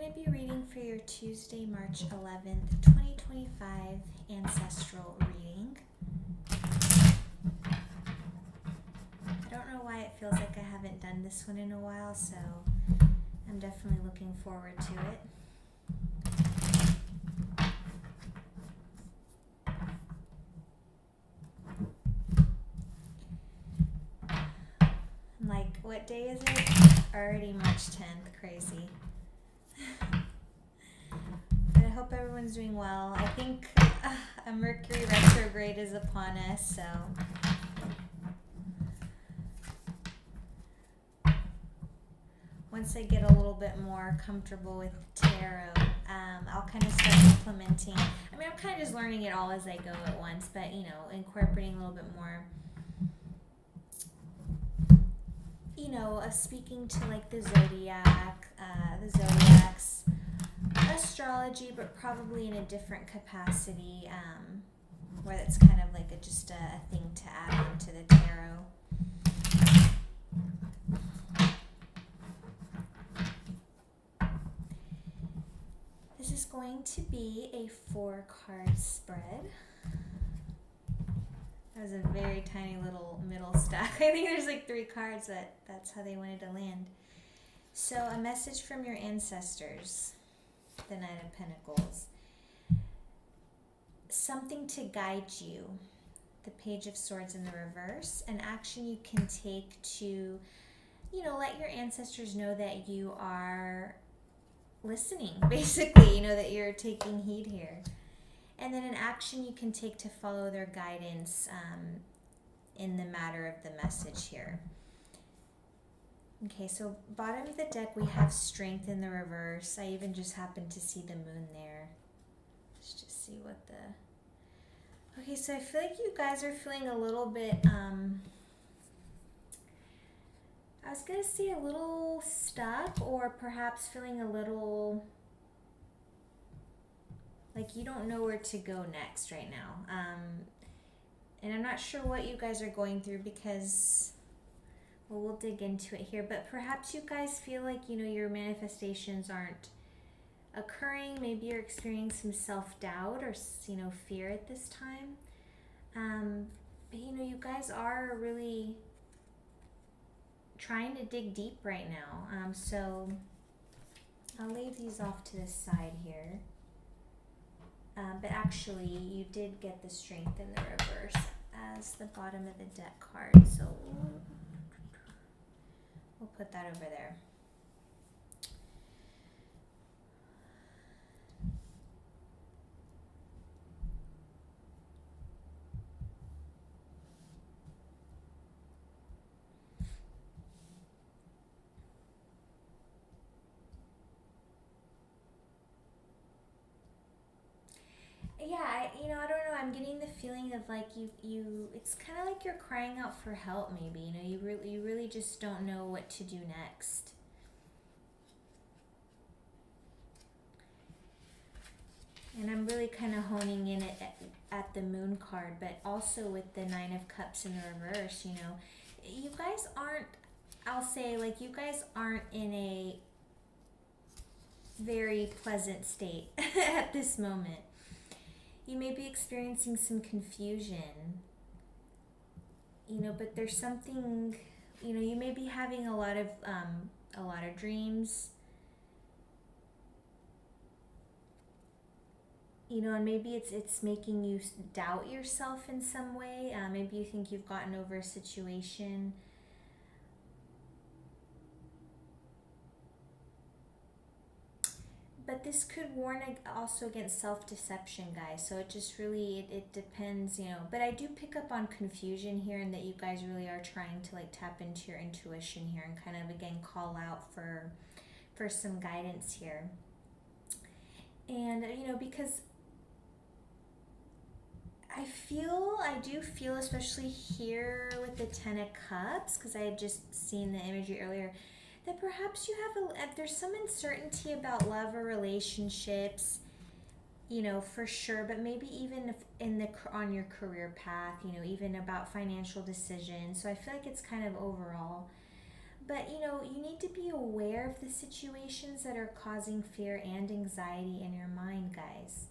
going to be reading for your Tuesday, March 11th, 2025 ancestral reading. I don't know why it feels like I haven't done this one in a while, so I'm definitely looking forward to it. I'm like, what day is it? Already March 10th. Crazy. But I hope everyone's doing well. I think a Mercury retrograde is upon us, so once I get a little bit more comfortable with tarot, I'll kind of start implementing. I mean, I'm kind of just learning it all as I go at once, but, incorporating a little bit more, of speaking to like the zodiacs, astrology, but probably in a different capacity, where that's kind of like just a thing to add on to the tarot. This is going to be a 4-card spread. That was a very tiny little middle stack. I think there's like 3 cards, but that's how they wanted to land. So a message from your ancestors, the Knight of Pentacles. Something to guide you, the Page of Swords in the reverse. An action you can take to, let your ancestors know that you are listening, basically, that you're taking heed here. And then an action you can take to follow their guidance in the matter of the message here. Okay, so bottom of the deck we have Strength in the reverse. I even just happened to see the moon there. Let's just see what the... Okay, so I feel like you guys are feeling a little bit... I was going to say a little stuck, or perhaps feeling a little... like you don't know where to go next right now. And I'm not sure what you guys are going through because, well, we'll dig into it here. But perhaps you guys feel like, your manifestations aren't occurring. Maybe you're experiencing some self-doubt or, fear at this time. But, you guys are really trying to dig deep right now. So I'll leave these off to the side here. But actually, you did get the Strength in the reverse as the bottom of the deck card. So we'll put that over there. Yeah, I don't know. I'm getting the feeling of like you. It's kind of like you're crying out for help. Maybe you really just don't know what to do next. And I'm really kind of honing in at the Moon card, but also with the 9 of Cups in the reverse. You guys aren't. I'll say like you guys aren't in a very pleasant state at this moment. You may be experiencing some confusion, but there's something, you may be having a lot of dreams, and maybe it's making you doubt yourself in some way. Maybe you think you've gotten over a situation. But this could warn also against self-deception, guys. So it just really, it depends, But I do pick up on confusion here, and that you guys really are trying to like tap into your intuition here and kind of, again, call out for some guidance here. And, because I do feel, especially here with the 10 of Cups, because I had just seen the imagery earlier, that perhaps you have there's some uncertainty about love or relationships, for sure, but maybe even on your career path, even about financial decisions. So I feel like it's kind of overall. But you need to be aware of the situations that are causing fear and anxiety in your mind, guys.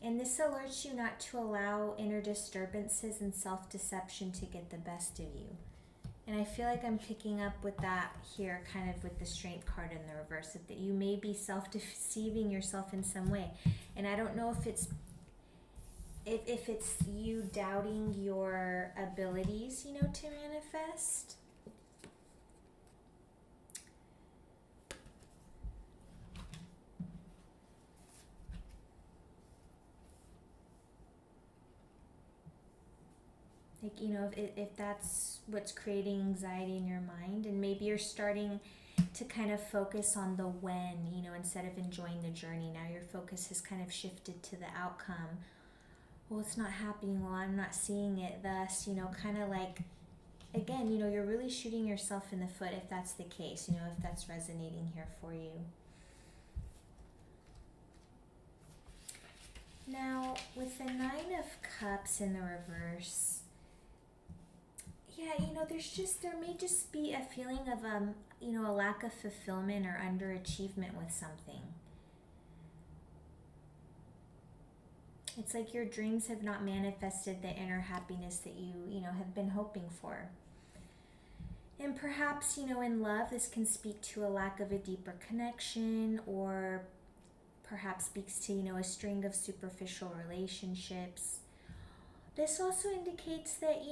And this alerts you not to allow inner disturbances and self deception to get the best of you. And I feel like I'm picking up with that here, kind of with the Strength card in the reverse, that you may be self deceiving yourself in some way. And I don't know if it's you doubting your abilities, to manifest. Like, if that's what's creating anxiety in your mind, and maybe you're starting to kind of focus on the when, instead of enjoying the journey. Now your focus has kind of shifted to the outcome. Well, it's not happening. Well, I'm not seeing it. Thus, kind of like, again, you're really shooting yourself in the foot if that's the case, if that's resonating here for you. Now, with the Nine of Cups in the reverse, yeah, there may just be a feeling of, a lack of fulfillment or underachievement with something. It's like your dreams have not manifested the inner happiness that you have been hoping for. And perhaps, in love, this can speak to a lack of a deeper connection, or perhaps speaks to, a string of superficial relationships. This also indicates that,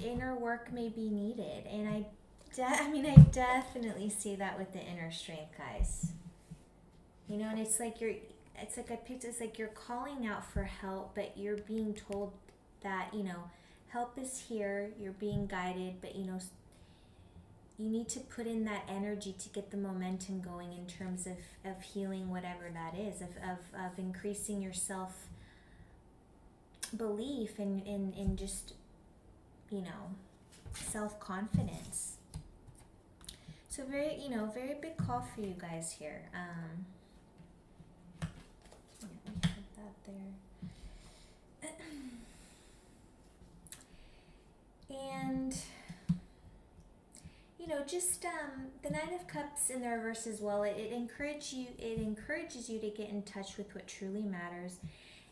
inner work may be needed. And I definitely see that with the inner strength, guys. And it's like it's like you're calling out for help, but you're being told that, help is here, you're being guided, but, you need to put in that energy to get the momentum going in terms of healing whatever that is, of increasing your self-belief and just, self-confidence. So very big call for you guys here. Let me put that there. And just the Nine of Cups in the reverse as well. It encourages you to get in touch with what truly matters,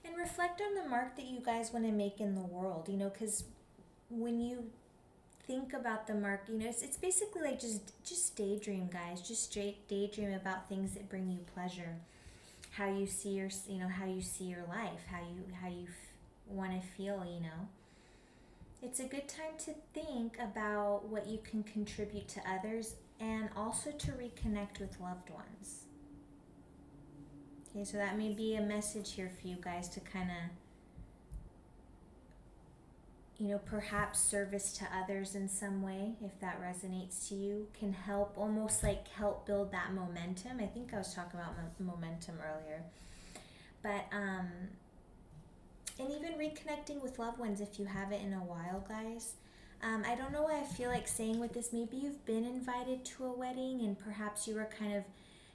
and reflect on the mark that you guys want to make in the world. Because when you think about the mark, it's basically like just daydream, guys. Just straight daydream about things that bring you pleasure. How you see your life, how you want to feel. It's a good time to think about what you can contribute to others, and also to reconnect with loved ones. Okay, so that may be a message here for you guys to kind of, perhaps service to others in some way, if that resonates to you, can help, almost like help build that momentum. I think I was talking about momentum earlier. But, and even reconnecting with loved ones if you haven't in a while, guys. I don't know why I feel like saying with this, maybe you've been invited to a wedding and perhaps you were kind of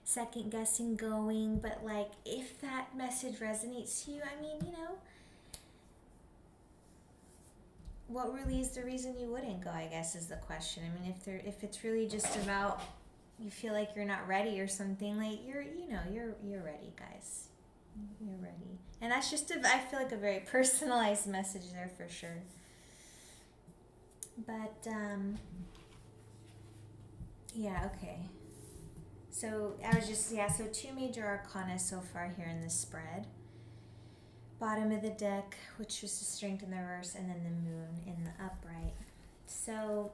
second guessing going, but like, if that message resonates to you, what really is the reason you wouldn't go, I guess, is the question. If it's really just about you feel like you're not ready or something, like you're ready, guys. You're ready. And that's just I feel like a very personalized message there for sure. But yeah, okay. So so 2 major arcana so far here in this spread. Bottom of the deck, which was the Strength in the reverse, and then the Moon in the upright. So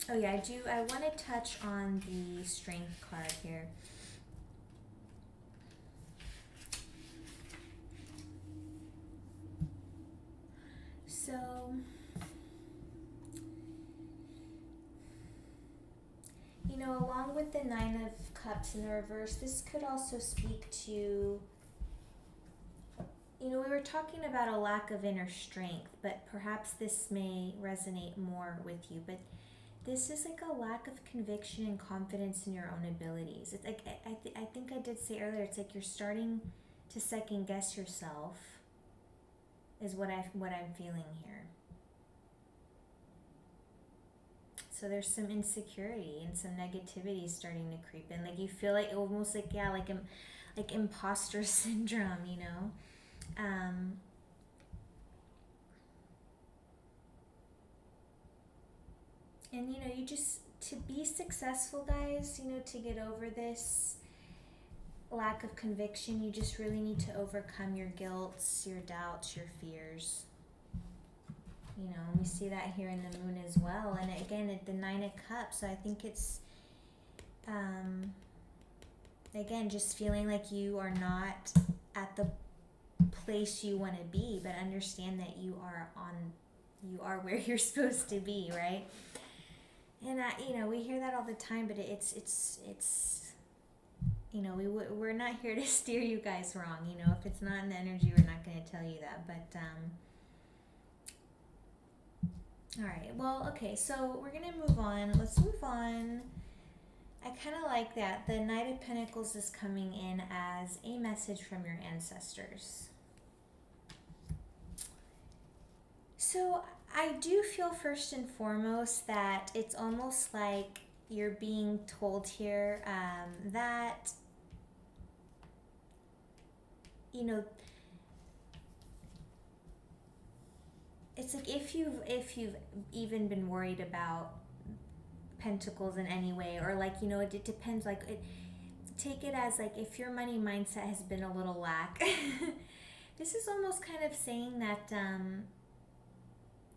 I want to touch on the Strength card here. So along with the Nine of Cups in the reverse, this could also speak to, we were talking about a lack of inner strength, but perhaps this may resonate more with you, but this is like a lack of conviction and confidence in your own abilities. It's like, I think I did say earlier, it's like you're starting to second guess yourself. is what I'm feeling here. So there's some insecurity and some negativity starting to creep in. Like you feel like almost like, yeah, like imposter syndrome, you know. And you know, you just, to be successful, guys, you know, to get over this lack of conviction, you just really need to overcome your guilts, your doubts, your fears. You know, we see that here in the moon as well. And again, at the 9 of Cups, so I think it's, again, just feeling like you are not at the place you want to be, but understand that you are where you're supposed to be, right? And you know, we hear that all the time, but it's you know, we're not here to steer you guys wrong. You know, if it's not in the energy, we're not going to tell you that. But all right, well, okay, so we're gonna move on. Let's move on. I kind of like that the Knight of Pentacles is coming in as a message from your ancestors. So I do feel first and foremost that it's almost like you're being told here that, you know, it's like if you've even been worried about Pentacles in any way, or like, you know, it depends, like take it as like if your money mindset has been a little lack. This is almost kind of saying that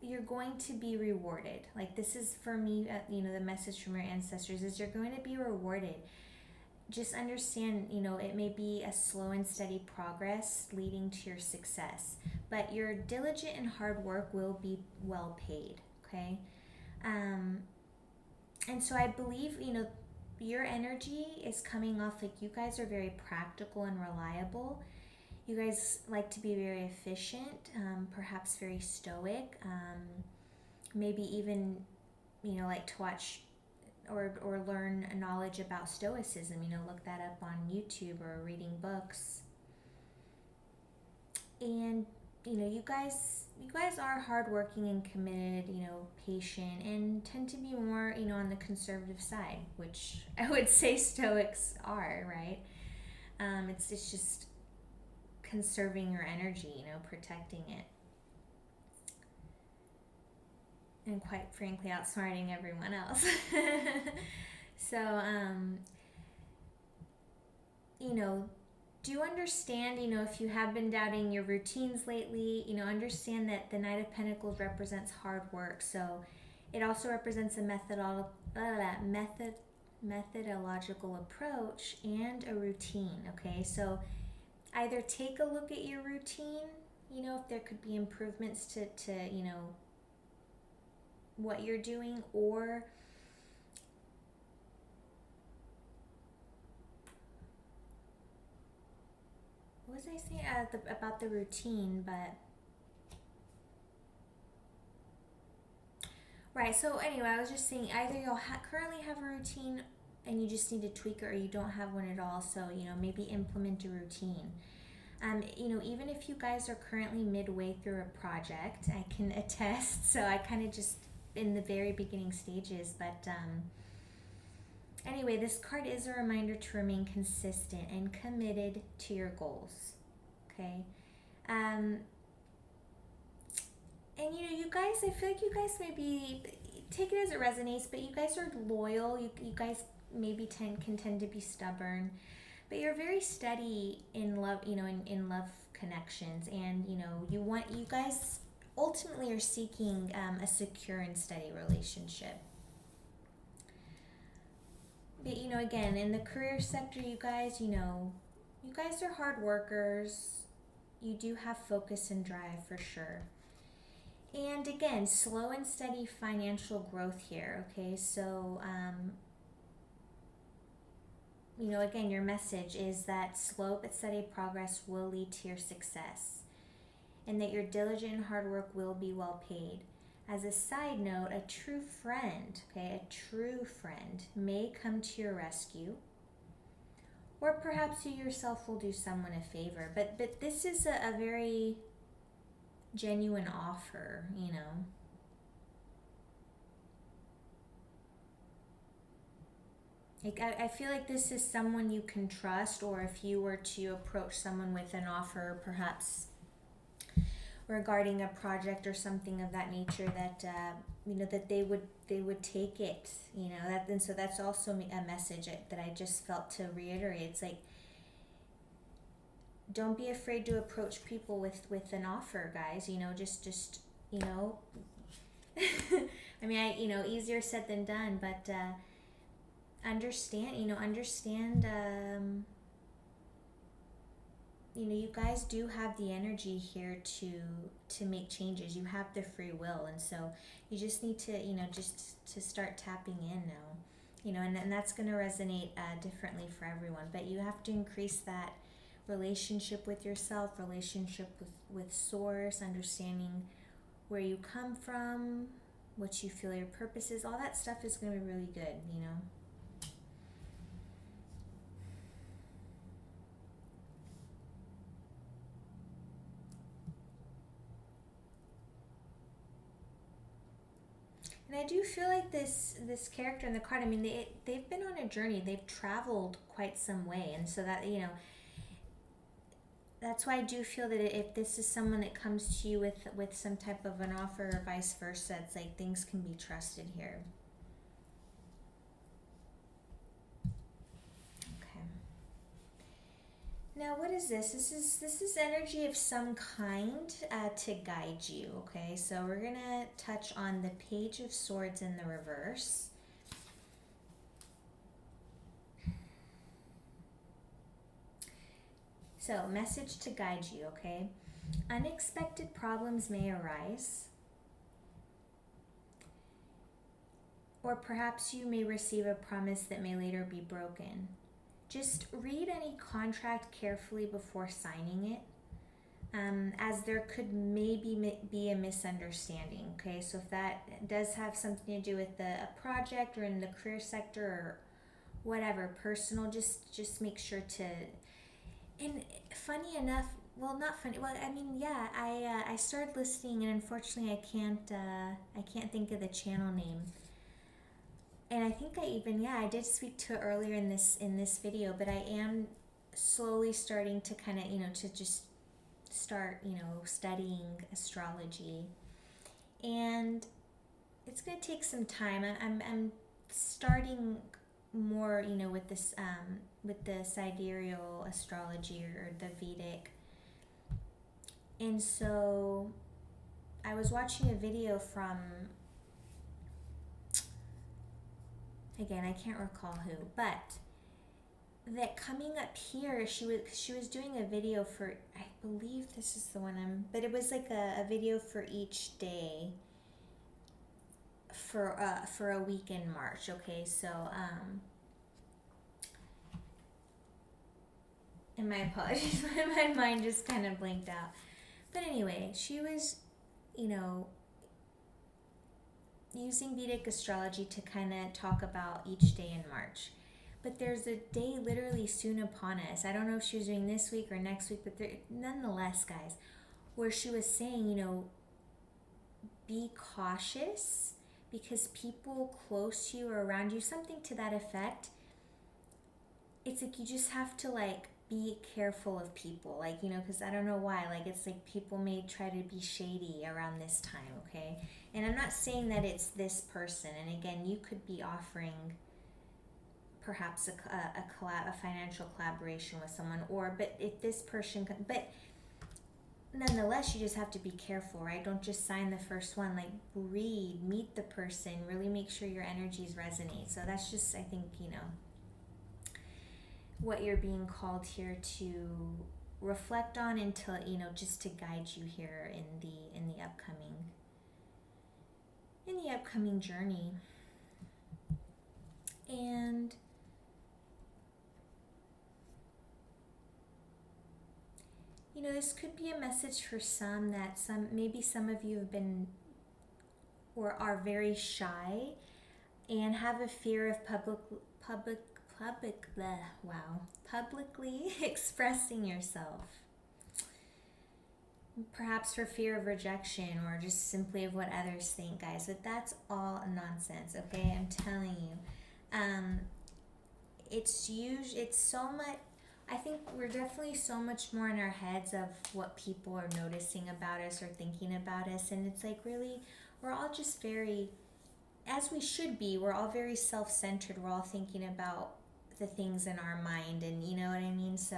you're going to be rewarded. Like this is for me, you know, the message from your ancestors is you're going to be rewarded. Just understand, you know, it may be a slow and steady progress leading to your success, but your diligent and hard work will be well paid, okay? And so I believe, you know, your energy is coming off like you guys are very practical and reliable. You guys like to be very efficient, perhaps very stoic, maybe even, you know, like to watch or learn knowledge about stoicism, you know, look that up on YouTube or reading books. And, you know, you guys are hardworking and committed, you know, patient, and tend to be more, you know, on the conservative side, which I would say Stoics are, right? It's just conserving your energy, you know, protecting it. And quite frankly, outsmarting everyone else. So, you know, do understand, you know, if you have been doubting your routines lately, you know, understand that the Knight of Pentacles represents hard work. So it also represents a methodological approach and a routine, okay? So either take a look at your routine, you know, if there could be improvements to you know, what you're doing, or what was I saying about the routine? But right, so anyway, I was just saying either you'll currently have a routine and you just need to tweak it, or you don't have one at all, so, you know, maybe implement a routine. You know, even if you guys are currently midway through a project, I can attest, so I kind of just in the very beginning stages, but anyway, this card is a reminder to remain consistent and committed to your goals, okay? And you know, you guys, I feel like you guys maybe take it as it resonates, but you guys are loyal. You guys maybe can tend to be stubborn, but you're very steady in love, you know, in love connections, and you know, you guys ultimately are seeking a secure and steady relationship. But you know, again, in the career sector, you guys, you know, you guys are hard workers. You do have focus and drive for sure. And again, slow and steady financial growth here, okay? So, you know, again, your message is that slow but steady progress will lead to your success, and that your diligent and hard work will be well paid. As a side note, a true friend, okay, a true friend may come to your rescue, or perhaps you yourself will do someone a favor. But this is a very genuine offer, you know. Like, I feel like this is someone you can trust, or if you were to approach someone with an offer, perhaps regarding a project or something of that nature, that you know, that they would take it, you know. That, and so that's also a message that I just felt to reiterate. It's like, don't be afraid to approach people with an offer, guys. You know, just you know. I mean, you know, easier said than done, but understand, you know, understand. You know, you guys do have the energy here to make changes. You have the free will, and so you just need to, you know, just to start tapping in now. You know, and that's going to resonate differently for everyone, but you have to increase that relationship with yourself, relationship with source, understanding where you come from, what you feel your purpose is. All that stuff is going to be really good, you know. And I do feel like this character in the card, I mean, they've been on a journey. They've traveled quite some way, and so that, you know, that's why I do feel that if this is someone that comes to you with some type of an offer or vice versa, it's like things can be trusted here. Okay. Now, what is this? This is energy of some kind to guide you. Okay, so we're gonna touch on the Page of Swords in the reverse. So, message to guide you. Okay, unexpected problems may arise, or perhaps you may receive a promise that may later be broken. Just read any contract carefully before signing it, as there could maybe be a misunderstanding. Okay, so if that does have something to do with a project or in the career sector or whatever, personal, just make sure to. And funny enough, well, not funny. Well, I mean, yeah, I started listening, and unfortunately, I can't think of the channel name. And I think I did speak to it earlier in this video, but I am slowly starting to kind of, you know, to just start, you know, studying astrology, and it's gonna take some time. I'm starting more, you know, with this with the sidereal astrology, or the Vedic, and so I was watching a video from, again, I can't recall who, but that coming up here, she was doing a video for, I believe this is the one but it was like a video for each day for a week in March. Okay, so and my apologies, my mind just kind of blanked out. But anyway, she was, you know, using Vedic astrology to kind of talk about each day in March. But there's a day literally soon upon us. I don't know if she was doing this week or next week, but nonetheless, guys, where she was saying, you know, be cautious because people close to you or around you, something to that effect. It's like you just have to, like, be careful of people, like, you know, because I don't know why, like, it's like people may try to be shady around this time. Okay, and I'm not saying that it's this person, and again, you could be offering perhaps a financial collaboration with someone, or, but if this person but nonetheless, you just have to be careful, right? Don't just sign the first one. Like, read, meet the person, really make sure your energies resonate. So that's just, I think, you know, what you're being called here to reflect on, until, you know, just to guide you here in the upcoming journey. And you know, this could be a message for some, that maybe some of you have been or are very shy and have a fear of publicly expressing yourself. perhaps for fear of rejection or just simply of what others think, guys. But that's all nonsense, okay? I'm telling you. It's so much. I think we're definitely so much more in our heads of what people are noticing about us or thinking about us, and it's like really, we're all just very, as we should be. We're all very self-centered. We're all thinking about the things in our mind, and you know what I mean. So,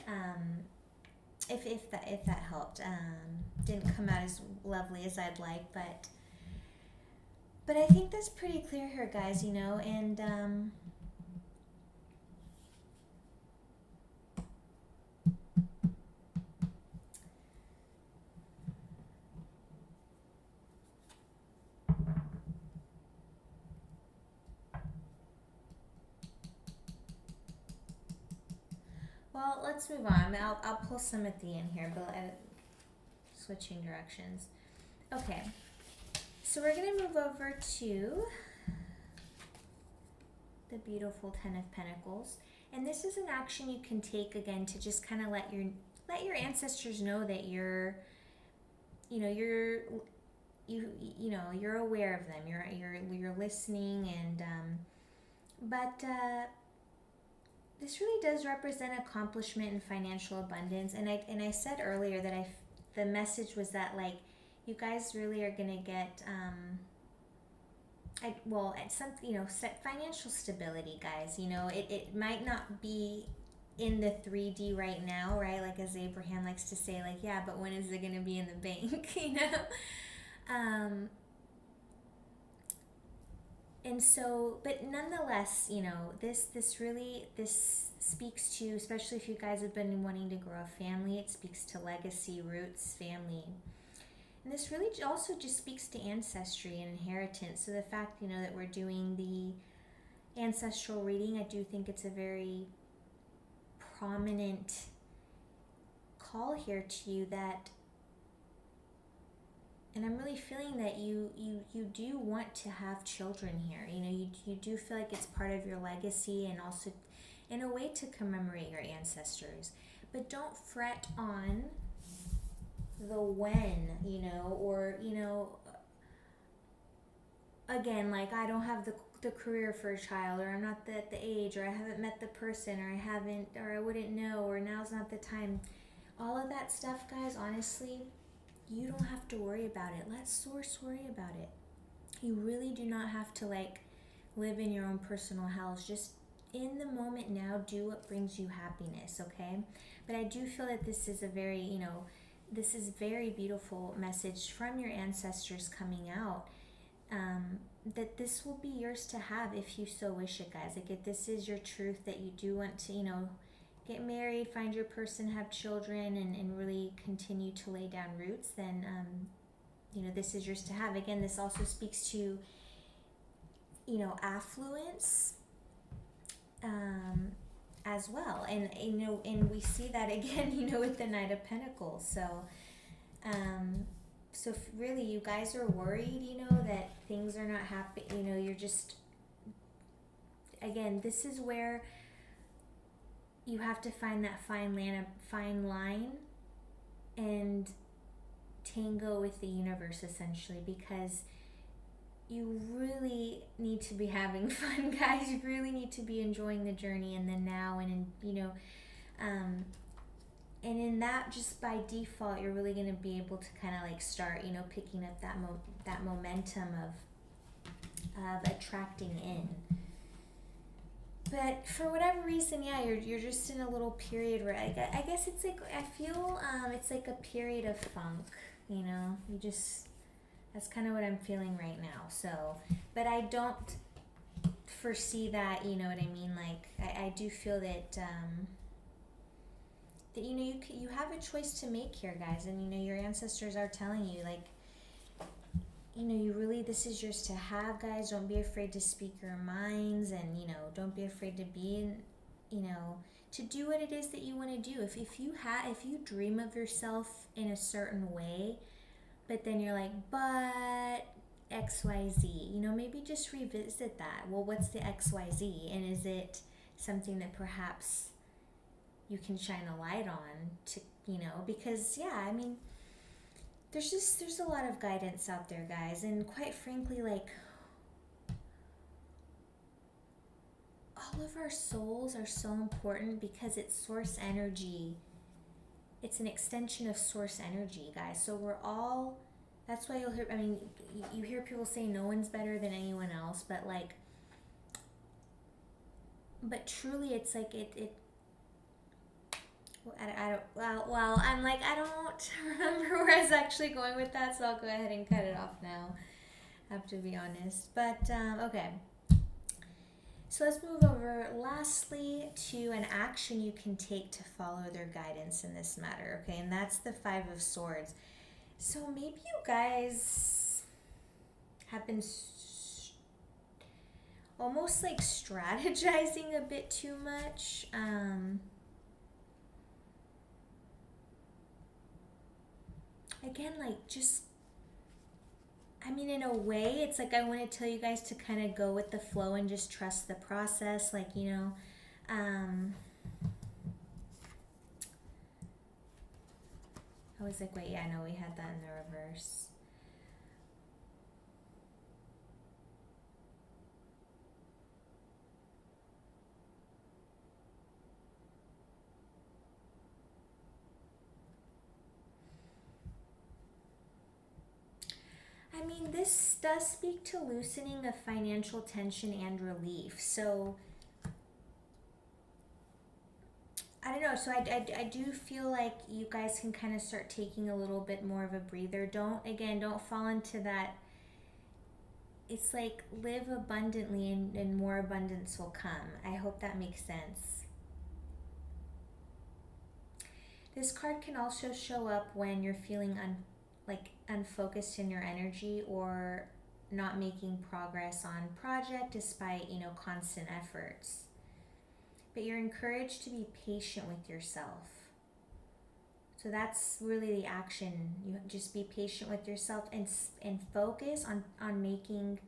um, if that helped, didn't come out as lovely as I'd like, but I think that's pretty clear here, guys. And well, let's move on. I'll pull some at the end here, but switching directions. Okay, so we're gonna move over to the beautiful Ten of Pentacles, and this is an action you can take again to just kind of let your ancestors know that you're you're aware of them. You're listening, and but this really does represent accomplishment and financial abundance. And I said earlier that the message was that, like, you guys really are gonna get at some financial stability, guys. It might not be in the 3D right now, right? Like, as Abraham likes to say, like, yeah, but when is it gonna be in the bank? And so, but nonetheless, this speaks to, especially if you guys have been wanting to grow a family, it speaks to legacy, roots, family. And this really also just speaks to ancestry and inheritance. So the fact, that we're doing the ancestral reading, I do think it's a very prominent call here to you, that, and I'm really feeling that you do want to have children here. You do feel like it's part of your legacy, and also in a way to commemorate your ancestors. But don't fret on the when, or, again, like, I don't have the career for a child, or I'm not at the age, or I haven't met the person, or I wouldn't know, or now's not the time. All of that stuff, guys, honestly, you don't have to worry about it. Let Source worry about it. You really do not have to, like, live in your own personal hells. Just in the moment now, do what brings you happiness, okay? But I do feel that this is a very, this is very beautiful message from your ancestors coming out, that this will be yours to have if you so wish it, guys. Like, if this is your truth, that you do want to, get married, find your person, have children, and really continue to lay down roots, then, this is yours to have. Again, this also speaks to, affluence, as well. And we see that again, with the Knight of Pentacles. So if really you guys are worried, that things are not happy, you're just, again, this is where you have to find that fine line and tango with the universe, essentially, because you really need to be having fun, guys. You really need to be enjoying the journey and the now, and and in that, just by default, you're really going to be able to kind of, like, start, picking up that momentum of attracting in. But for whatever reason, yeah, you're just in a little period where I guess it's like, I feel it's like a period of funk, you just, that's kind of what I'm feeling right now. So, but I don't foresee that, you know what I mean? Like, I do feel that that you have a choice to make here, guys, and your ancestors are telling you, like, you really, this is yours to have, guys. Don't be afraid to speak your minds, and don't be afraid to be to do what it is that you want to do. If you dream of yourself in a certain way, but then you're like, but XYZ, maybe just revisit that. Well, what's the XYZ, and is it something that perhaps you can shine a light on to, because, yeah, I mean, there's a lot of guidance out there, guys, and quite frankly, like, all of our souls are so important because it's source energy. It's an extension of source energy, guys. So we're all, that's why you'll hear, I mean, you hear people say no one's better than anyone else, but like, but truly it's like well, I'm like, I don't remember where I was actually going with that, so I'll go ahead and cut it off now. I have to be honest. But, okay. So let's move over lastly to an action you can take to follow their guidance in this matter, okay? And that's the Five of Swords. So maybe you guys have been almost like strategizing a bit too much. Again, like, just, I mean, in a way, it's like I want to tell you guys to kind of go with the flow and just trust the process. Like, you know, I was like, wait, yeah, no, we had that in the reverse. I mean, this does speak to loosening of financial tension and relief. So, I don't know. So, I do feel like you guys can kind of start taking a little bit more of a breather. Don't fall into that. It's like live abundantly and more abundance will come. I hope that makes sense. This card can also show up when you're feeling unfocused in your energy or not making progress on project despite, you know, constant efforts. But you're encouraged to be patient with yourself. So that's really the action. You just be patient with yourself and focus on making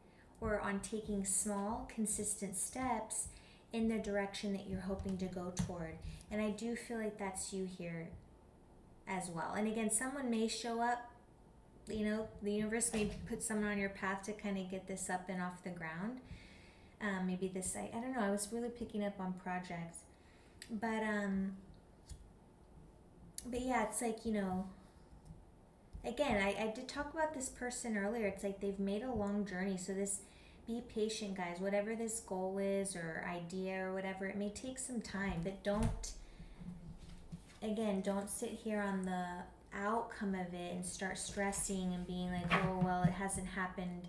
or on taking small, consistent steps in the direction that you're hoping to go toward. And I do feel like that's you here as well. And again, someone may show up, you know, the universe may put someone on your path to kind of get this up and off the ground. Maybe this, I don't know, I was really picking up on projects. But yeah, it's like, you know, again, I did talk about this person earlier. It's like they've made a long journey. So this, be patient, guys. Whatever this goal is or idea or whatever, it may take some time. But don't sit here on the outcome of it and start stressing and being like, oh, well, it hasn't happened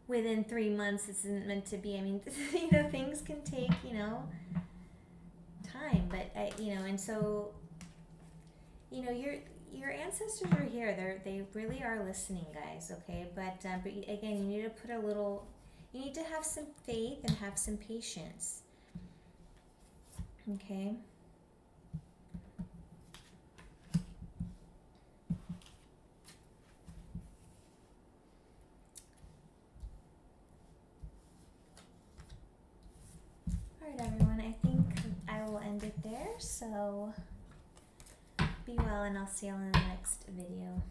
within 3 months. This isn't meant to be. I mean, you know, things can take, you know, time. But, you know, and so, you know, your ancestors are here. They really are listening, guys, okay? But again, you need to you need to have some faith and have some patience, okay? All right, everyone, I think I will end it there. So be well, and I'll see you all in the next video.